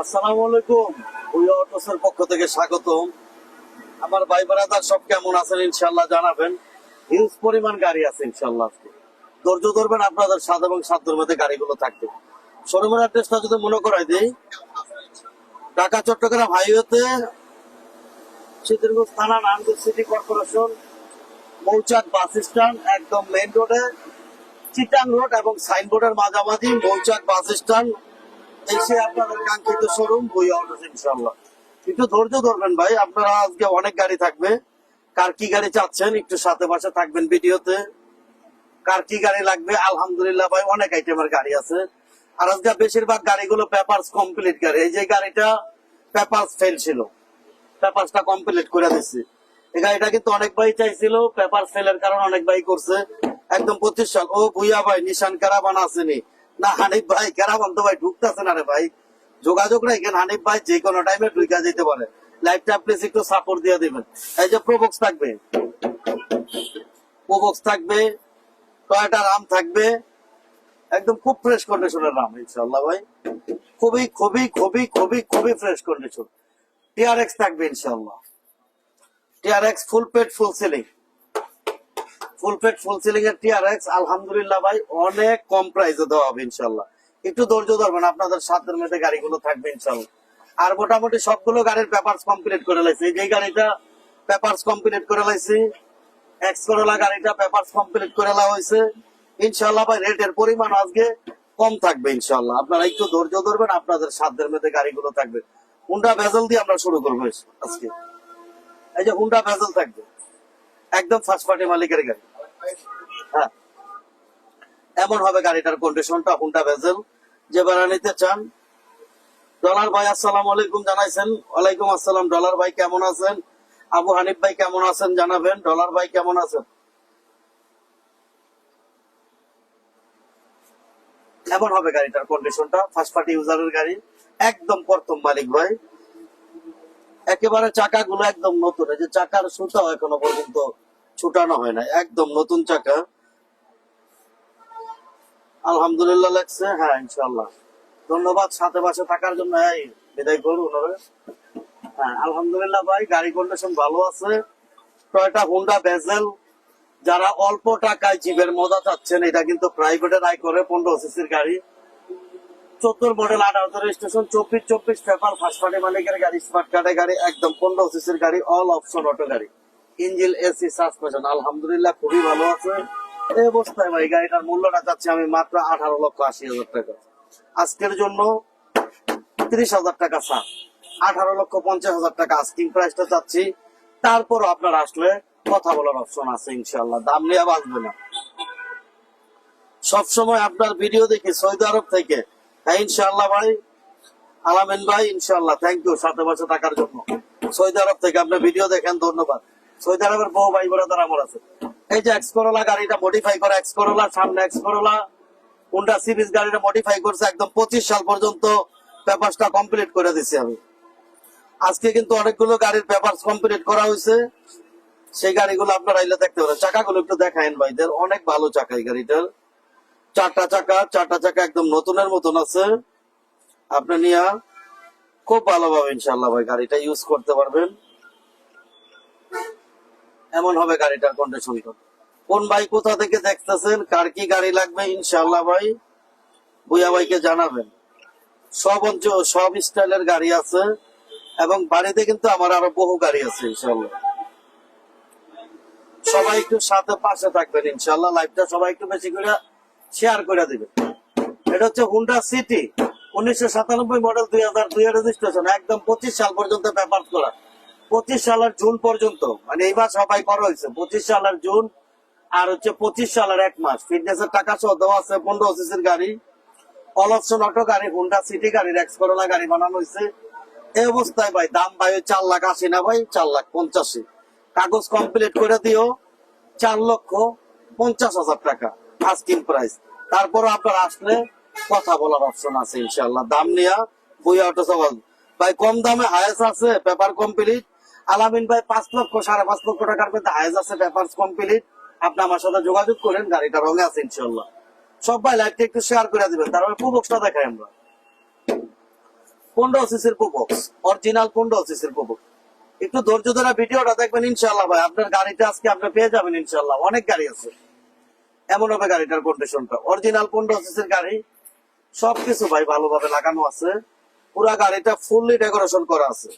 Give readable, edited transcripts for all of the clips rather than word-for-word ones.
আসসালামু আলাইকুম। ভুইয়া অটোসের পক্ষ থেকে স্বাগতম। আমার ভাই ব্রাদার সব কেমন আছেন ইনশাআল্লাহ জানাবেন। হিউজ পরিমাণ গাড়ি আছে ইনশাআল্লাহ। আজকে ধৈর্য ধরবেন, আপনাদের স্বাদ এবং সাধ্যের মধ্যে গাড়িগুলো থাকবে। শোরুমের অ্যাড্রেসটা যদি মনে করাই দিই, ঢাকা চট্টগ্রাম হাইওয়েতে সিদ্ধিরগঞ্জ থানা, নারায়ণগঞ্জ সিটি কর্পোরেশন, মৌচাক বাস স্ট্যান্ড, একদম মেইন রোডে চিটাং রোড এবং সাইনবোর্ডের মাঝামাঝি মৌচাক বাস স্ট্যান্ড এসে আপনাদের কাঙ্ক্ষিত শোরুম ভুইয়া অটোস ইনশাআল্লাহ। একটু ধৈর্য ধরবেন ভাই, আপনারা আজকে অনেক গাড়ি থাকবে। কার কি গাড়ি চাচ্ছেন একটু সাথে পাশে থাকবেন ভিডিওতে। কার কি গাড়ি লাগবে আলহামদুলিল্লাহ ভাই অনেক আইটেমের গাড়ি আছে। আর আজকে বেশিরভাগ গাড়িগুলো পেপারস কমপ্লিট গাড়ি। এই যে গাড়িটা পেপারস ফেল ছিল, পেপারসটা কমপ্লিট করে দিচ্ছি। এই গাড়িটা কিন্তু অনেক ভাই চাইছিল, পেপার ফেলের কারণে অনেক ভাই করছে। একদম 25 সাল। ও ভুইয়া ভাই নিশান ক্যারাভান আসেনি না? হানিফ ভাই ক্যারাভান তো ভাই ঢুকতেছে না রে ভাই, যোগাযোগ রাখেন। হানিফ ভাই যে কোনো টাইমে ঢুকা যেতে পারে। লাইভটা প্লিজ একটু সাপোর্ট দিয়ে দিবেন। এই যে প্রোবক্স থাকবে, প্রোবক্স থাকবে, টয়োটা রাম থাকবে, একদম খুব ফ্রেশ কন্ডিশনের রাম ইনশাআল্লাহ ভাই। খুবই খুবই খুবই খুবই খুবই ফ্রেশ কন্ডিশন। টিআরএক্স থাকবে ইনশাআল্লাহ। টিআরএক্স ফুল পেট ফুল সিলিং, ফুল পেট ফুল সিলিং এর টিআরএক্স আলহামদুলিল্লাহ ভাই অনেক কম প্রাইসে দেওয়া হবে ইনশাআল্লাহ। একটু ধৈর্য ধরবেন, আপনাদের সাধ্যের মধ্যে গাড়িগুলো থাকবে ইনশাআল্লাহ। আর মোটামুটি সবগুলো গাড়ির পেপারস কমপ্লিট করে লাইছি। এই গাড়িটা পেপারস কমপ্লিট করে লাইছি, এক্স করোলা গাড়িটা পেপারস কমপ্লিট করে দেওয়া হয়েছে ইনশাআল্লাহ ভাই। রেটের পরিমাণ আজকে কম থাকবে ইনশাআল্লাহ। আপনারা একটু ধৈর্য ধরবেন, আপনাদের সাধ্যের মধ্যে গাড়িগুলো থাকবে। হুন্ডা ভেজেল দিয়ে আমরা শুরু করবো আজকে। এই যে হুন্ডা ভেজেল থাকবে, একদম ফার্স্ট পার্টি মালিকের গাড়ি। হ্যাঁ, এমন হবে গাড়িটার কন্ডিশনটা। হুন্ডা ভেজেল যে ভাড়া নিতে চান। ডলার ভাই আসসালাম আলাইকুম জানাইছেন। ওয়ালাইকুম আসসালাম। ডলার ভাই কেমন আছেন? আবু হানিফ ভাই কেমন আছেন জানাবেন। ডলার ভাই কেমন আছেন? এমন হবে গাড়িটার কন্ডিশনটা, ফার্স্ট পার্টি ইউজারের গাড়ি, একদম প্রথম মালিক ভাই। একেবারে চাকাগুলো একদম নতুন, এই যে চাকার সুতাও এখনো পর্যন্ত ছুটানো হয় না, একদম নতুন চাকা। আলহামদুলিল্লাহ লাগছে। হ্যাঁ ইনশাআল্লাহ, ধন্যবাদ সাথে পাশে থাকার জন্য। এই বিদায় করুন। হ্যাঁ আলহামদুলিল্লাহ ভাই গাড়ি কন্ডিশন ভালো আছে। টয়োটা হুন্ডা ভেজেল, যারা অল্প টাকায় জিপের মজা চাচ্ছেন, এটা কিন্তু প্রাইভেটের আয় করে 15 সিসির গাড়ি। 14 model, 18 registration, 24 paper, first party মালিকের গাড়ি, স্মার্ট কার্ডের গাড়ি, একদম 15 সিসির গাড়ি, অল অপশন অটো গাড়ি, ইঞ্জিন এসি সাসপেনশন আলহামদুলিল্লাহ খুবই ভালো আছে। এই অবস্থায় ভাই গাড়িটার মূল্যটা চাচ্ছি আমি মাত্র 18,80,000 টাকা। আজকের জন্য 30,000 টাকা ছাড়, 18,50,000 টাকা আস্কিং প্রাইসটা চাচ্ছি। তারপর আপনার আসলে কথা বলার অপশন আছে ইনশাআল্লাহ, দাম নিয়ে বাঁচবে না। সবসময় আপনার ভিডিও দেখি সৌদি আরব থেকে। হ্যাঁ ইনশাআল্লাহ ভাই, আলামিন ভাই ইনশাআল্লাহ থ্যাংক ইউ সাথে বসে থাকার জন্য। সৌদি আরব থেকে আপনার ভিডিও দেখেন, ধন্যবাদ। সৌদি আরবের বহু ভাই বোনেরা আমার আছে। এই যে এক্স করোলা গাড়িটা মডিফাই করা, এক্স করোলা, সামনে এক্স করোলা হুন্ডা সিরিজ গাড়িটা মডিফাই করছে, একদম 25 সাল পর্যন্ত পেপারসটা কমপ্লিট করে দিছি আমি। আজকে কিন্তু অনেকগুলো গাড়ির পেপারস কমপ্লিট করা হয়েছে, সেই গাড়িগুলো আপনারা আইলে দেখতে পারেন। চাকাগুলো একটু দেখায়েন ভাইদের, অনেক ভালো চাকা এই গাড়িটার। চারটা চাকা একদম নতুনের মতন আছে। আপনি নিয়ে খুব ভালোভাবে ইনশাল্লাহ ভাই গাড়িটা ইউজ করতে পারবেন। এমন হবে গাড়িটার কন্ডিশনটা। কোন ভাই কোথা থেকে দেখতেছেন, কার কি গাড়ি লাগবে ইনশাল্লাহ ভাই ভুইয়া ভাইকে জানাবেন। সব অঞ্চল সব স্টাইলের গাড়ি আছে, এবং বাড়িতে কিন্তু আমার আরো বহু গাড়ি আছে ইনশাল্লাহ। সবাই একটু সাথে পাশে থাকবেন ইনশাল্লাহ। লাইভটা সবাই একটু বেশি করে শেয়ার করে দিবেন। এটা হচ্ছে হুন্ডা সিটি, 1997 মডেল, 2002 রেজিস্ট্রেশন, একদম 25 সাল পর্যন্ত পেপার করা। 25 সালের জুন পর্যন্ত, মানে এইবার সবাই করা হয়েছে 25 সালের জুন। আর হচ্ছে 25 সালের 1 মাস ফিটনেসের টাকা সহ দেওয়া আছে। 15 সিসির গাড়ি, অল অপশন অটো গাড়ি, হুন্ডা সিটি গাড়ির এক্স করোলা গাড়ি বানানো হয়েছে। এই অবস্থায় ভাই দাম ভাই 4,80,000 না ভাই, 4,85,000। কাগজ কমপ্লিট করে দিও 4,50,000 টাকা আস্কিং প্রাইস। তারপর আপনার আসলে কথা বলার অপশন আছে ইনশাল্লাহ। দাম নিয়ে ভুইয়া অটো সওয়াল ভাই, কম দামে হায়েস আছে পেপার কমপ্লিট। আলামিন ভাই 5,00,000 5.5 লক্ষ টাকার মধ্যে হায়েস আছে পেপার কমপ্লিট। আপনি আমার সাথে যোগাযোগ করেন, গাড়িটা রঙে আছে ইনশাল্লাহ। সব ভাই লাইভটা একটু শেয়ার করে দিবেন। তারপরে প্রবক্সটা দেখাই আমরা। 15 সিসির প্রবক্স, অরিজিনাল 15 সিসির প্রবক্স। একটু ধৈর্য ধরে ভিডিওটা দেখবেন ইনশাল্লাহ ভাই, আপনার গাড়িটা আজকে আপনি পেয়ে যাবেন ইনশাল্লাহ। অনেক গাড়ি আছে, এমন হবে গাড়িটার কন্ডিশনটা। অরিজিনাল 15 সিসির গাড়ি, সবকিছু ভাই ভালোভাবে লাগানো আছে, পুরা গাড়িটা ফুললি ডেকোরেশন করা আছে।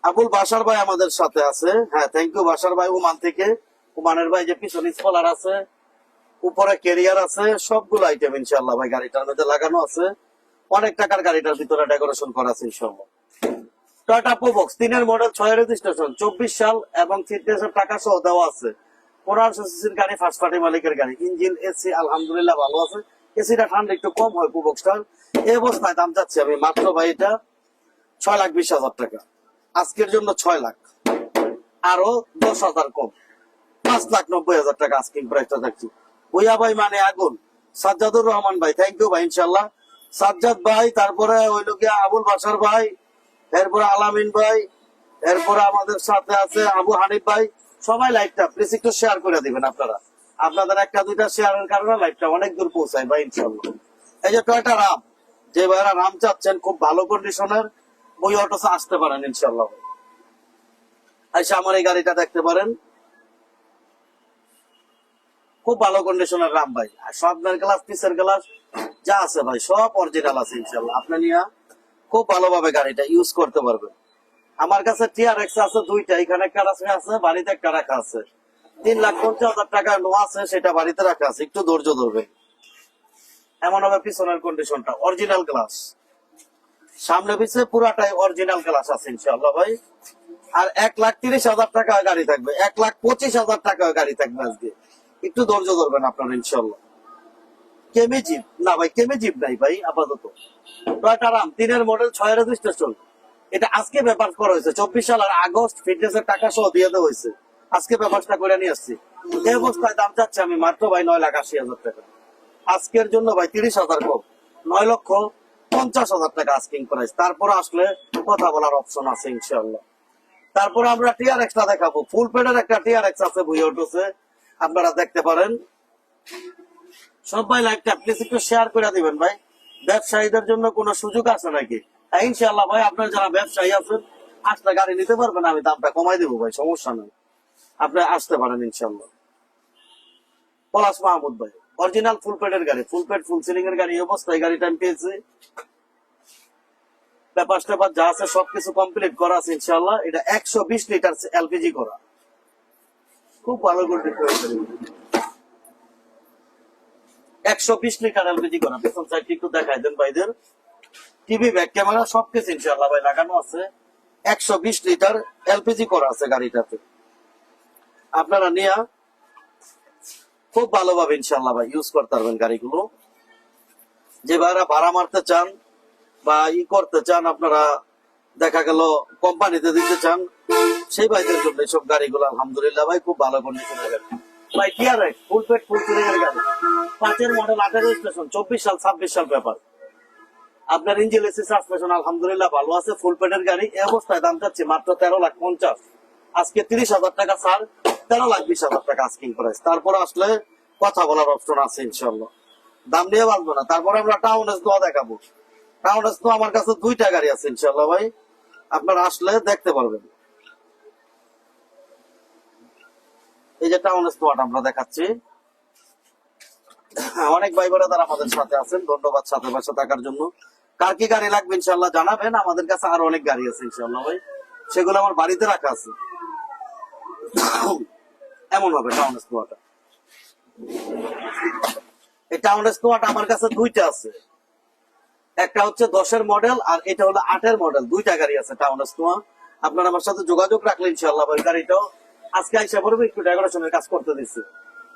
আবুল বাসার ভাই আমাদের সাথে আছে, হ্যাঁ থ্যাংক ইউ বাসার ভাই ওমান থেকে। ওমানের ভাই যে পিছনে স্কলার আছে, উপরে ক্যারিয়ার আছে, সবগুলো আইটেম ইনশাল্লাহ ভাই গাড়িটার মধ্যে লাগানো আছে। অনেক টাকার গাড়িটার ভিতরে ডেকোরেশন করা আছে ইনশাল্লাহ। টয়োটা প্রোবক্স 3 মডেল 6 রেজিস্ট্রেশন 24 সাল এবং ফিটনেসের টাকা সহ দেওয়া আছে। 1500 সিসির গাড়ি, ফার্স্ট পার্টি মালিকের গাড়ি। ইঞ্জিন এসি আলহামদুলিল্লাহ ভালো আছে, এসিটা ঠান্ডা একটু কম হয় প্রোবক্সটার। এই অবস্থায় দাম চাচ্ছি আমি মাত্র ভাই এটা 6,20,000 টাকা। আজকের জন্য 6 লাখ, আরো 10,000 কম, 5,90,000 টাকা আস্কিং প্রাইসটা দেখছি। ভুইয়া ভাই মানে আগুন, সাজ্জাদুর রহমান ভাই থ্যাংক ইউ ভাই ইনশাল্লাহ। সাজ্জাদ ভাই, তারপরে হইল গিয়া আবুল বাসার ভাই, এরপরে আলামিন ভাই, এরপরে আমাদের সাথে আছে আবু হানিফ ভাই। সবাই লাইভটা প্লিজ একটু শেয়ার করে দিবেন আপনারা, আপনাদের একটা দুইটা শেয়ারের কারণে লাইভটা অনেক দূর পৌঁছায় ভাই ইনশাল্লাহ। এই যে টয়োটা রাম, যে ভাইরা রাম চাচ্ছেন খুব ভালো কন্ডিশনের, বই অটোসে আসতে পারেন ইনশাল্লাহ। আচ্ছা আমার এই গাড়িটা দেখতে পারেন, খুব ভালো কন্ডিশনের রাম ভাই। আর সামনের গ্লাস পিছের গ্লাস যা আছে ভাই সব অরিজিনাল আছে ইনশাল্লাহ। আপনি নিয়ে খুব ভালোভাবে গাড়িটা ইউজ করতে পারবেন। আমার কাছে টিআরএক্স আছে দুইটা, এখানে একটা আছে, বাড়িতে একটা রাখা আছে। 3,50,000 টাকা নো আছে, সেটা বাড়িতে রাখা আছে। একটু ধৈর্য ধরবে। এমন হবে পিছনের কন্ডিশনটা অরিজিনাল গ্লাস, সামনে পিছে পুরাটাই অরিজিনাল গ্লাস আছে ইনশাল্লাহ ভাই। আর 1,30,000 টাকা গাড়ি থাকবে, 1,25,000 টাকা গাড়ি থাকবে আজকে। একটু ধৈর্য ধরবেন আপনার ইনশাল্লাহ। কেমি জিপ না ভাই, কেমি জিপ নাই ভাই আপাতত। টয়োটা রাম 3 মডেল 6 রেজিস্ট্রেশন, এটা আজকে ব্যাপার করা হয়েছে। 24 সালের আগস্ট ফিটনেসের টাকা সহ দিয়ে দেওয়া হয়েছে, আজকে ব্যাপারটা করে নিয়ে আসছি। এই অবস্থায় দাম চাচ্ছে আমি মাত্র ভাই 9,80,000 টাকা। আজকের জন্য ভাই 30,000 কম, 9,50,000 টাকা আস্কিং প্রাইস। তারপরে আসলে কথা বলার অপশন আছে ইনশাল্লাহ। তারপরে আমরা টিআরএক্সটা দেখাবো, ফুল পেডের একটা টিআরএক্স আছে বুই অটোসে, আপনারা দেখতে পারেন। সবাই লাইভটা প্লিজ একটু শেয়ার করে দিবেন ভাই। ব্যবসায়ীদের জন্য কোনো সুযোগ আছে নাকি? ইনশাল্লাহ ভাই, আপনার যারা ব্যবসায়ী আছেন আসলে গাড়ি নিতে পারবেন, আমি দামটা কমাই দেবো ভাই, সমস্যা নেই। আপনি আসতে পারেন ইনশাল্লাহ। পলাশ মাহমুদ ভাই, অরিজিনাল ফুল পেডের গাড়ি, ফুল পেড ফুল সিলিং এর গাড়ি। এই অবস্থায় গাড়িটা আমি পেয়েছি, পেপার টেপার যা আছে সবকিছু কমপ্লিট করা আছে ইনশাল্লাহ। এটা 120 লিটার এলপিজি করা, খুব ভালো করে 120 লিটার এলপিজি করা। পেছন সাইডটি একটু দেখাই দেন ভাইদের। টিভি ব্যাক ক্যামেরা সবকিছু ইনশাল্লাহ ভাই লাগানো আছে। 120 লিটার এলপিজি করা আছে গাড়িটাতে। আপনারা নিয়ে খুব ভালোভাবে ইনশাল্লাহ ভাই ইউজ করতে পারবেন গাড়িগুলো। যে ভাইরা ভাড়া মারতে চান বা করতে চান, আপনারা দেখা গেল কোম্পানিতে দিতে চান, সেই ভাইদের জন্য এইসব গাড়িগুলো আলহামদুলিল্লাহ ভাই খুব ভালো কন্ডিশনের গাড়ি ভাই। টিআরএক্স ফুল পেড ফুল সিলিং এর গাড়ি, 5 মডেল 8 রেজিস্ট্রেশন 24 সাল 26 সাল পেপার। আপনার ইঞ্জিন এসি সাসপেনশন আলহামদুলিল্লাহ ভালো আছে, ফুল পেডের গাড়ি। এই অবস্থায় দাম চাচ্ছি মাত্র 13,50,000। আজকে 30,000 টাকা ছাড়, 13,20,000 টাকা আস্কিং প্রাইস। তারপরে আসলে কথা বলার অপশন আছে ইনশাল্লাহ, দাম নিয়ে বাঁচবো না। তারপরে আমরা টাউন এস দোয়া দেখাবো। টাউন এস তো আমার কাছে 2টা গাড়ি আছে ইনশাল্লাহ ভাই, আপনারা আসলে দেখতে পারবেন। এই যে টাউন এস দোয়াটা আমরা দেখাচ্ছি। অনেক ভাই বোনেরা তারা আমাদের সাথে আছেন, ধন্যবাদ সাথে পাশে থাকার জন্য। কার কি গাড়ি লাগবে ইনশাল্লাহ জানাবেন। আমাদের কাছে আরো অনেক গাড়ি আছে ইনশাল্লাহ ভাই, সেগুলো আমার বাড়িতে রাখা আছে। এমন হবে টাউন স্কোয়াটা। এই টাউন স্কোয়াটা আমার কাছে 2টা আছে, একটা হচ্ছে 10 মডেল আর এটা হলো 8 মডেল। 2টা গাড়ি আছে টাউন স্কোয়া। আপনারা আমার সাথে যোগাযোগ রাখলে ইনশাল্লাহ ভাই গাড়িটাও আজকে আইসা পড়বে, একটু ডেকোরেশনের কাজ করতে দিচ্ছি।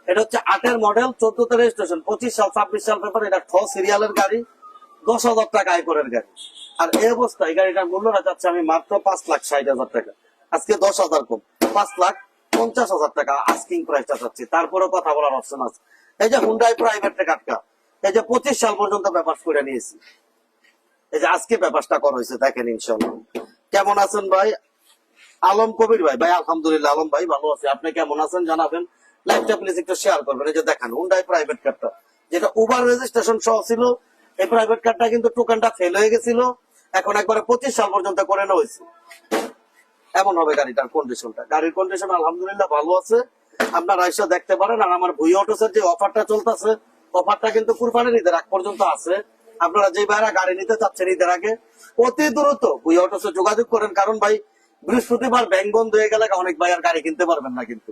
এটা হচ্ছে 8 মডেল 14তে রেজিস্ট্রেশন 25 সাল 26 সাল পেপার। এটা ঠ সিরিয়ালের গাড়ি, 10,000 টাকা আয়করের গাড়ি। আর এই অবস্থায় এই গাড়িটার মূল্যটা যাচ্ছে আমি মাত্র 5,60,000 টাকা। আজকে 10,000 কম, 5,50,000 টাকা আস্কিং প্রাইসটা চাচ্ছি। তারপরে কথা বলার অপশন আছে। এই যে হুন্ডাই প্রাইভেট কাটকা, এই যে 25 সাল পর্যন্ত পেপার করে নিয়েছি। এই যে আজকে পেপারটা করা হয়েছে, দেখেন ইনশাল্লাহ। কেমন আছেন ভাই? আলম কবির ভাই, ভাই আলহামদুলিল্লাহ আলম ভাই ভালো আছে, আপনি কেমন আছেন জানাবেন। লাইভটা প্লিজ একটু শেয়ার করবেন। এই যে দেখেন হুন্ডাই প্রাইভেট কারটা, যেটা উবার রেজিস্ট্রেশন সহ ছিল। এই প্রাইভেট কারটা কিন্তু টোকেনটা ফেল হয়ে গেছিল, এখন একবারে 25 সাল পর্যন্ত করে নেওয়া হয়েছে। এমন হবে গাড়িটার কন্ডিশনটা। গাড়ির কন্ডিশন আলহামদুলিল্লাহ ভালো আছে, আপনারা এসে দেখতে পারেন। আর আমার ভুই অটোসের যে অফারটা চলতেছে, অফারটা কিন্তু কুরবানির ঈদের আগ পর্যন্ত আছে। আপনারা যে ভাইরা গাড়ি নিতে চাচ্ছেন ঈদের আগে, অতি দ্রুত ভুই অটোসে যোগাযোগ করেন। কারণ ভাই বৃহস্পতিবার ব্যাংক বন্ধ হয়ে গেলে অনেক ভাই আর গাড়ি কিনতে পারবেন না, কিন্তু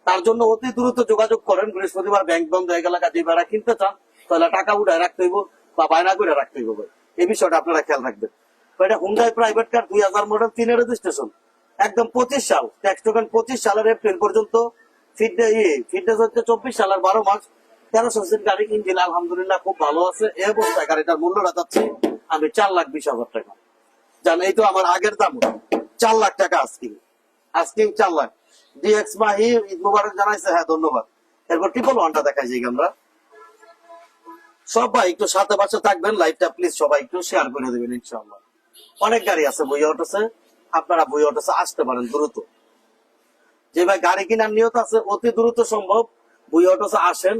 তার জন্য অতি দ্রুত যোগাযোগ করেন। বৃহস্পতিবার ব্যাংক বন্ধ হয়ে গেলে যে ভাইরা কিনতে চান, তাহলে টাকা উঠায় রাখতে হইব বা বায়না করে রাখতে হইব ভাই। এই বিষয়টা আপনারা খেয়াল রাখবেন। এটা Hyundai private car 2000 model 3 registration, একদম 25 সাল ট্যাক্স টোকেন, 25 সালের এপ্রিল পর্যন্ত। ফিটনেস হচ্ছে 24 সালের 12 মাস, 1300 সিসির গাড়ি। ইঞ্জিন আলহামদুলিল্লাহ খুব ভালো আছে। এই অবস্থায় গাড়িটার মূল্য রাখাচ্ছি আমি 4,20,000 টাকা। জান এই তো আমার আগের দাম 4 লাখ টাকা আজকে 4 লাখ। ডিএক্স মাহি ঈদ মুবারক জানাইছে, হ্যাঁ ধন্যবাদ। এরপর 111টা দেখাই যাই আমরা। সবাই একটু সাথে পাশে থাকবেন, লাইভটা প্লিজ সবাই একটু শেয়ার করে দেবেন ইনশাআল্লাহ। অনেক গাড়ি আছে ভুই অটোসে, আপনারা ভুই অটোসে আসতে পারেন দ্রুত। যে ভাই গাড়ি কেনার নিয়ত আছে অতি দ্রুত সম্ভব ভুই অটোসে আসেন,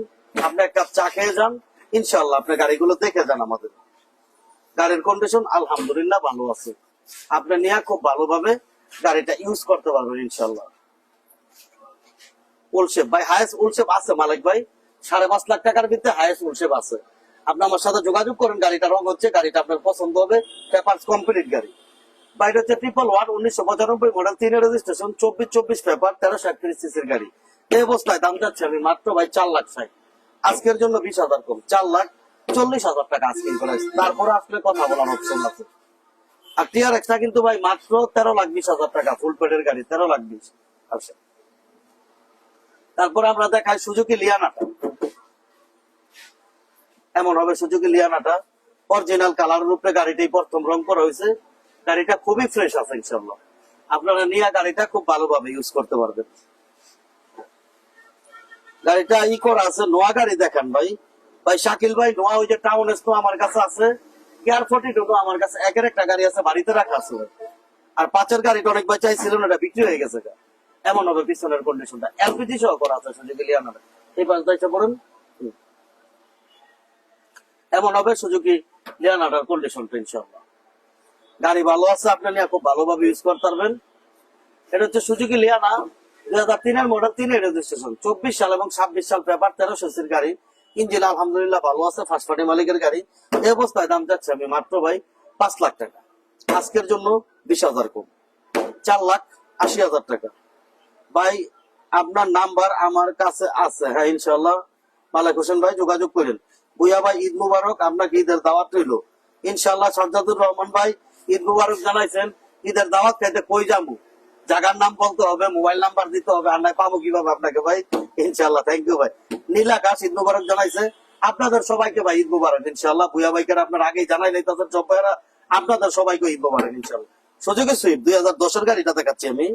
আপনি এক কাপ চা খেয়ে যান, ইনশাআল্লাহ আপনি গাড়িগুলো দেখে যান। আমাদের গাড়ির কন্ডিশন আলহামদুলিল্লাহ ভালো আছে, আপনি নিয়ে খুব ভালোভাবে গাড়িটা ইউজ করতে পারবেন ইনশাআল্লাহ। উলশেপ ভাই হায়েস্ট উলশেপ আছে মালিক ভাই, 5.5 লাখ টাকার ভিতরে হায়েস্ট উলশেপ আছে। আপনি আমার সাথে যোগাযোগ করেন, গাড়িটা রং হচ্ছে, গাড়িটা আপনার পছন্দ হবে, পেপারস কমপ্লিট গাড়ি। বাইরে হচ্ছে 111 1995 মডেল 3 রেজিস্ট্রেশন, 24 পেপার, 1331 সিসির গাড়ি। এই অবস্থায় দাম যাচ্ছে আমি মাত্র ভাই 4 লাখ 60। আজকের জন্য 20,000 কম, 4,40,000 টাকা আজকে প্রাইস। তারপরে আসলে কথা বলার অপশন আছে। আর টিআরএক্সটা কিন্তু ভাই মাত্র 13,20,000 টাকা, ফুল পেডের গাড়ি 13,20,000। আচ্ছা, তারপরে আমরা দেখাই সুজুকি লিয়ানাটা। এমন হবে সুজুকি লিয়ানাটা, অরিজিনাল কালারের উপরে গাড়িটাই প্রথম রং করা হয়েছে। গাড়িটা খুবই ফ্রেশ আছে ইনশাআল্লাহ, আপনারা নিয়ে গাড়িটা খুব ভালোভাবে ইউজ করতে পারবেন। গাড়িটা করা আছে, নোয়া গাড়ি দেখেন ভাই। ভাই শাকিল ভাই নোয়া ওই যে টাউন এসতো আমার কাছে আছে, কেয়ার 42 আমার কাছে একের একটা গাড়ি আছে, বাড়িতে রাখা আছে। আর 5-এর গাড়িটা অনেক ভাই চাইছিলেন, ওটা বিক্রি হয়ে গেছে। এমন হবে পিছনের কন্ডিশনটা, এলপিজি সহ করা আছে সুজুকি লিয়ানাটা। এই পাঁচ দায়িত্ব পড়ুন, এমন হবে সুজুকি লিয়ানাটার কন্ডিশনটা ইনশাআল্লাহ। গাড়ি ভালো আছে, আপনি নিয়ে খুব ভালোভাবে ইউজ করতে পারবেন। এটা হচ্ছে সুজুকি লিয়ানা 2003 মডেল 3 রেজিস্ট্রেশন, 24 সাল এবং 26 সাল পেপার, 1300 সিসির গাড়ি। ইঞ্জিন আলহামদুলিল্লাহ ভালো আছে, ফার্স্ট পার্টি মালিকের গাড়ি। এই অবস্থায় দাম যাচ্ছে আমি মাত্র ভাই 5 লাখ টাকা। আজকের জন্য 20,000 কম, 4,80,000 টাকা। ভাই আপনার নাম্বার আমার কাছে আছে, হ্যাঁ ইনশাআল্লাহ। মালিক হোসেন ভাই যোগাযোগ করেন। ভুইয়া ভাই ঈদ মুবারক, আপনাকে ঈদের দাওয়াত রইল ইনশাআল্লাহ। সাজ্জাদুর রহমান ভাই ঈদ মুবারক জানাইছেন, ঈদের দাওয়াত খাইতে কই যাবো, জায়গার নাম বলতে হবে, মোবাইল নাম্বার দিতে হবে, আর নাই পাবো কিভাবে আপনাকে ভাই ইনশাআল্লাহ। থ্যাংক ইউ ভাই। নীলাকাশ ঈদ মুবারক জানাইছে, আপনাদের সবাইকে ভাই ঈদ মুবারক ইনশাআল্লাহ। ভুইয়া ভাইকে আপনার আগেই জানাই নাই, তাদের সব ভাইরা আপনাদের সবাইকে ঈদ মুবারক ইনশাআল্লাহ। সুজুকি সুইফট 2010-এর গাড়িটা দেখাচ্ছি আমি।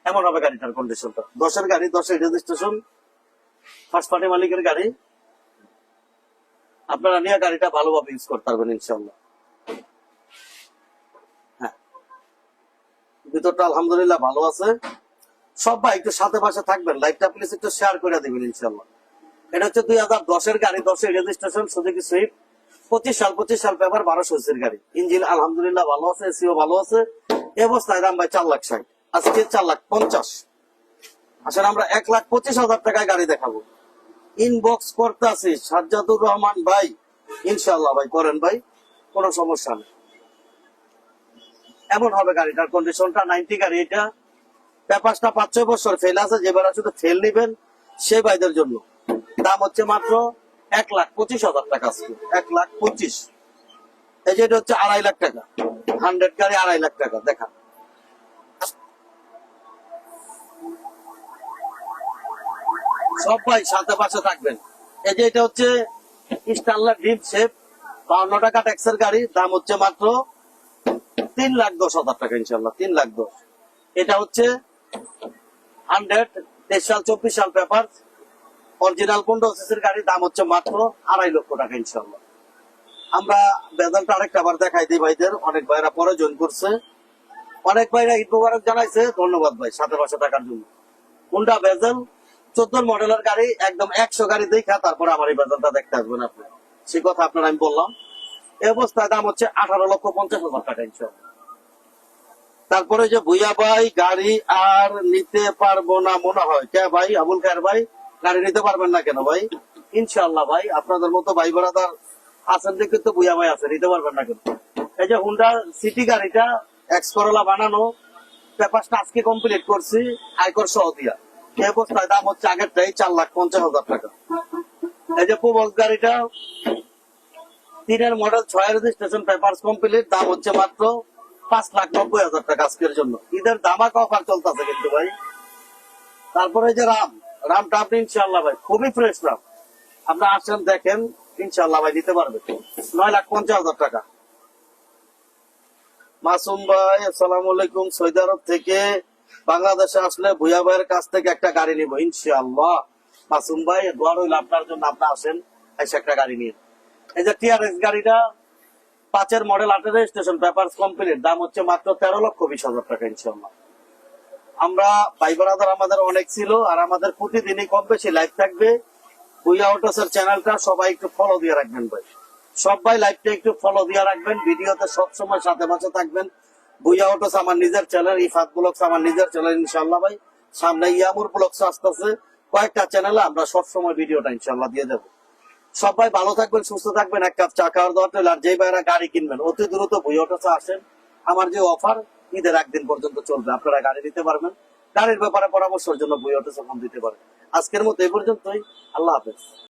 এমন হবে গাড়িটার কন্ডিশনটা, 10-এর গাড়ি, 10-এর রেজিস্ট্রেশন, ফার্স্ট পার্টি মালিকের গাড়ি। আপনারা নিয়ে গাড়িটা ভালোভাবে ইউজ করতে পারবেন ইনশাআল্লাহ। হ্যাঁ, ভিতরটা আলহামদুলিল্লাহ ভালো আছে। সবাই একটু সাথে পাশে থাকবেন, লাইভটা প্লিজ একটু শেয়ার করে দিবেন ইনশাআল্লাহ। এটা হচ্ছে 2010-এর গাড়ি, 10-এর রেজিস্ট্রেশন, সুজুকি সুইফট, 25 সাল পেপার, 1200 সিসির গাড়ি। ইঞ্জিন আলহামদুলিল্লাহ ভালো আছে, এসিও ভালো আছে। এই অবস্থায় দাম ভাই 4 লাখ 60, আজকে 4,50,000। আসলে আমরা 1,25,000 টাকায় গাড়ি দেখাবো। ইনবক্স করতে আছি সাজ্জাদুর রহমান ভাই, ইনশাআল্লাহ ভাই করেন ভাই, কোনো সমস্যা নেই। এমন হবে গাড়িটার কন্ডিশনটা, 90 গাড়ি। এটা পেপারসটা 5-6 বছর ফেল আছে, যে বেলা শুধু ফেল নিবেন সেই ভাইদের জন্য। দাম হচ্ছে মাত্র 1,25,000 টাকা, আজকে 1,25,000। এই যে এটা হচ্ছে 2.5 লাখ টাকা, 100 গাড়ি 2.5 লাখ টাকা। দেখা সবাই সাথে পাশে থাকবেন। এই যে এটা হচ্ছে স্টারলার ডিপ শেপ, 52 টাকা ট্যাক্সের গাড়ি, দাম হচ্ছে মাত্র 3,10,000 টাকা ইনশাআল্লাহ, 3,10,000। এটা হচ্ছে 100 23 সাল 24 সাল পেপার, অরিজিনাল 15 সিসির গাড়ি, দাম হচ্ছে মাত্র 2.5 লক্ষ টাকা ইনশাআল্লাহ। আমরা বেদালটা আরেকটা আবার দেখাই দিই ভাইদের, অনেক ভাইরা পরে জয়েন করছে, অনেক ভাইরা ঈদ মুবারক জানাইছে, ধন্যবাদ ভাই সাথে পাশে থাকার জন্য। কোনটা বেজেল 14 মডেলের গাড়ি একদম 100 গাড়ি দেখা তারপরে আমার এই বাজারটা দেখতে আসবেন আপনি, সে কথা আপনার আমি বললাম। এই অবস্থায় দাম হচ্ছে 18,50,000 টাকা ইনশাআল্লাহ। তারপরে যে ভুইয়া ভাই গাড়ি আর নিতে পারবো না মনে হয়, কে ভাই? আবুল খায়ের ভাই, গাড়ি নিতে পারবেন না কেন ভাই? ইনশাআল্লাহ ভাই, আপনাদের মতো ভাই বেড়াদার আছেন দেখে তো ভুইয়া ভাই আছে, নিতে পারবেন না কেন? এই যে হুন্ডা সিটি গাড়িটা এক্স করোলা বানানো, পেপারটা আজকে কমপ্লিট করছি আয়কর সহ দিয়া। এই অবস্থায় দাম হচ্ছে আগেরটাই 4,50,000 টাকা। এই যে প্রবক্স গাড়িটা 3 মডেল 6 রেজিস্ট্রেশন পেপারস কমপ্লিট, দাম হচ্ছে মাত্র 5,90,000 টাকা আজকের জন্য। ঈদের ধামাকা অফার চলতেছে কিন্তু ভাই। তারপরে যে রামটা আপনি ইনশাআল্লাহ ভাই খুবই ফ্রেশ রাম, আপনি আসেন দেখেন ইনশাআল্লাহ ভাই দিতে পারবে 9,50,000 টাকা। মাসুম ভাই আসসালামু আলাইকুম, সৌদি আরব থেকে বাংলাদেশে আসলে ভুইয়া ভাইয়ের কাছ থেকে একটা গাড়ি নিব ইনশাআল্লাহ। মাসুম ভাই দোয়া রইল আপনার জন্য, আপনি আসেন এসে একটা গাড়ি নিয়ে। এই যে টিআরএক্স গাড়িটা 5 মডেল 8 রেজিস্ট্রেশন পেপারস কমপ্লিট, দাম হচ্ছে মাত্র 13,20,000 টাকা ইনশাআল্লাহ। আমরা ভাই ব্রাদার আমাদের অনেক ছিল, আর আমাদের প্রতিদিনই কম বেশি লাইভ থাকবে। ভুইয়া অটোসের চ্যানেলটা সবাই একটু ফলো দিয়ে রাখবেন ভাই, সবাই লাইভটা একটু ফলো দিয়ে রাখবেন, ভিডিওতে সবসময় সাথে পাশে থাকবেন। ভুইয়া অটোস আমার নিজের চ্যানেল, ইফাত ব্লগস আমার নিজের চ্যানেল ইনশাআল্লাহ ভাই। সামনে ইয়ামুর ব্লগস আসতেছে, কয়েকটা চ্যানেলে আমরা সবসময় ভিডিওটা ইনশাআল্লাহ দিয়ে দেবো। সবাই ভালো থাকবেন, সুস্থ থাকবেন। এক কাপ চা খাওয়ার দরকার, আর যে ভাইরা গাড়ি কিনবেন অতি দ্রুত ভুইয়া অটোসে আসেন। আমার যে অফার ঈদের একদিন পর্যন্ত চলবে, আপনারা গাড়ি নিতে পারবেন। গাড়ির ব্যাপারে পরামর্শের জন্য ভুইয়া অটোসে ফোন দিতে পারেন। আজকের মতো এই পর্যন্তই, আল্লাহ হাফেজ।